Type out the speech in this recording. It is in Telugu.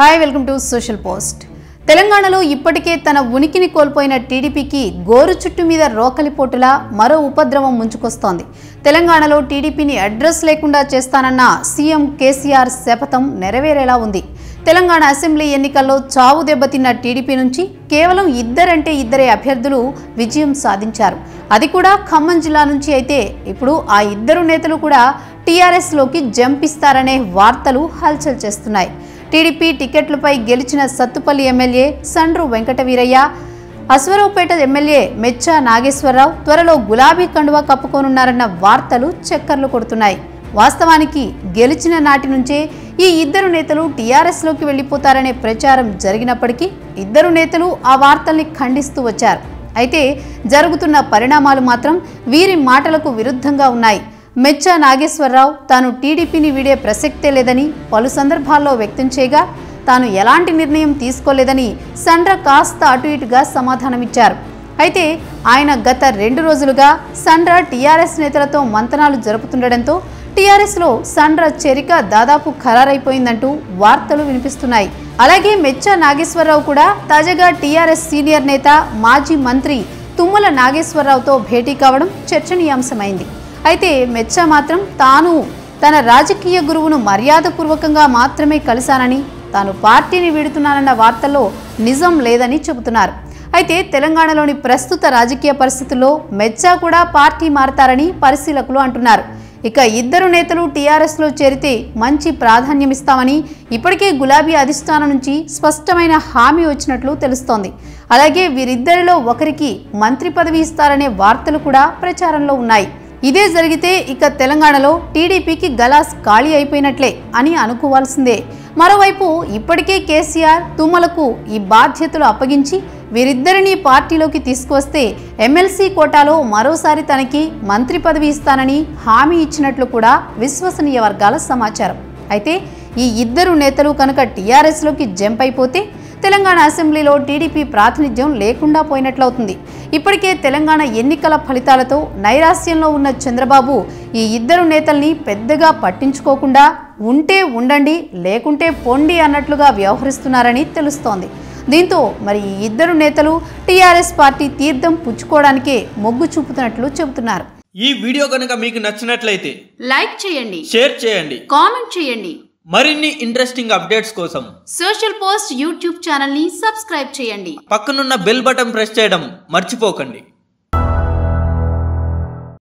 Hi welcome to social post. తెలంగాణలో ఇప్పటికే తన ఉనికిని కోల్పోయిన టీడీపీకి గోరు చుట్టు మీద రోకలి పోటులా మరో ఉపద్రవం ముంచుకొస్తోంది. తెలంగాణలో టీడీపీని అడ్రస్ లేకుండా చేస్తానన్న సీఎం కేసీఆర్ శపథం నెరవేరేలా ఉంది. తెలంగాణ అసెంబ్లీ ఎన్నికల్లో చావు దెబ్బతిన్న టీడీపీ నుంచి కేవలం ఇద్దరే అభ్యర్థులు విజయం సాధించారు. అది కూడా ఖమ్మం జిల్లా నుంచి అయితే ఇప్పుడు ఆ ఇద్దరు నేతలు కూడా టీఆర్ఎస్లోకి జంప్ ఇస్తారనే వార్తలు హల్చల్ చేస్తున్నాయి. టీడీపీ టికెట్లపై గెలిచిన సత్తుపల్లి ఎమ్మెల్యే సండ్రు వెంకటవీరయ్య, అశ్వరావుపేట ఎమ్మెల్యే మెచ్చా నాగేశ్వరరావు త్వరలో గులాబీ కండువా కప్పుకోనున్నారన్న వార్తలు చక్కర్లు కొడుతున్నాయి. వాస్తవానికి గెలిచిన నాటి నుంచే ఈ ఇద్దరు నేతలు టీఆర్ఎస్లోకి వెళ్లిపోతారనే ప్రచారం జరిగినప్పటికీ ఇద్దరు నేతలు ఆ వార్తల్ని ఖండిస్తూ వచ్చారు. అయితే జరుగుతున్న పరిణామాలు మాత్రం వీరి మాటలకు విరుద్ధంగా ఉన్నాయి. మెచ్చా నాగేశ్వరరావు తాను టీడీపీని వీడే ప్రసక్తే లేదని పలు సందర్భాల్లో వ్యక్తం చేయగా తాను ఎలాంటి నిర్ణయం తీసుకోలేదని సండ్ర కాస్త అటు ఇటుగా సమాధానమిచ్చారు. అయితే ఆయన గత 2 రోజులుగా సండ్ర టీఆర్ఎస్ నేతలతో మంతనాలు జరుపుతుండటంతో టీఆర్ఎస్లో సండ్ర చేరిక దాదాపు ఖరారైపోయిందంటూ వార్తలు వినిపిస్తున్నాయి. అలాగే మెచ్చా నాగేశ్వరరావు కూడా తాజాగా టీఆర్ఎస్ సీనియర్ నేత మాజీ మంత్రి తుమ్మల నాగేశ్వరరావుతో భేటీ కావడం చర్చనీయాంశమైంది. అయితే మెచ్చా మాత్రం తాను తన రాజకీయ గురువును మర్యాదపూర్వకంగా మాత్రమే కలిశానని, తాను పార్టీని వీడుతున్నానన్న వార్తల్లో నిజం లేదని చెబుతున్నారు. అయితే తెలంగాణలోని ప్రస్తుత రాజకీయ పరిస్థితుల్లో మెచ్చా కూడా పార్టీ మారతారని పరిశీలకులు అంటున్నారు. ఇక ఇద్దరు నేతలు టీఆర్ఎస్లో చేరితే మంచి ప్రాధాన్యమిస్తామని ఇప్పటికే గులాబీ అధిష్టానం నుంచి స్పష్టమైన హామీ వచ్చినట్లు తెలుస్తోంది. అలాగే వీరిద్దరిలో ఒకరికి మంత్రి పదవి ఇస్తారనే వార్తలు కూడా ప్రచారంలో ఉన్నాయి. ఇదే జరిగితే ఇక తెలంగాణలో టీడీపీకి గలాస్ ఖాళీ అయిపోయినట్లే అని అనుకోవాల్సిందే. మరోవైపు ఇప్పటికే కేసీఆర్ తుమ్మలకు ఈ బాధ్యతలు అప్పగించి వీరిద్దరినీ పార్టీలోకి తీసుకువస్తే ఎమ్మెల్సీ కోటాలో మరోసారి తనకి మంత్రి పదవి ఇస్తానని హామీ ఇచ్చినట్లు కూడా విశ్వసనీయ వర్గాల సమాచారం. అయితే ఈ ఇద్దరు నేతలు కనుక టీఆర్ఎస్లోకి జంప్ అయిపోతే తెలంగాణ అసెంబ్లీలో టీడీపీ ప్రాతినిధ్యం లేకుండా పోయినట్లవుతుంది. ఇప్పటికే తెలంగాణ ఎన్నికల ఫలితాలతో నైరాశ్యంలో ఉన్న చంద్రబాబు ఈ ఇద్దరు నేతల్ని పెద్దగా పట్టించుకోకుండా ఉంటే ఉండండి లేకుంటే పొండి అన్నట్లుగా వ్యవహరిస్తున్నారని తెలుస్తోంది. దీంతో మరి ఈ ఇద్దరు నేతలు టీఆర్ఎస్ పార్టీ తీర్థం పుచ్చుకోవడానికే మొగ్గు చూపుతున్నట్లు చెబుతున్నారు. ఈ వీడియో కనుక మీకు నచ్చినట్లయితే లైక్ చేయండి, షేర్ చేయండి, కామెంట్ చేయండి. మరిన్ని ఇంట్రెస్టింగ్ అప్డేట్స్ కోసం సోషల్ పోస్ట్ యూట్యూబ్ ఛానల్ ని సబ్స్క్రైబ్ చేయండి. పక్కనున్న బెల్ బటన్ ప్రెస్ చేయడం మర్చిపోకండి.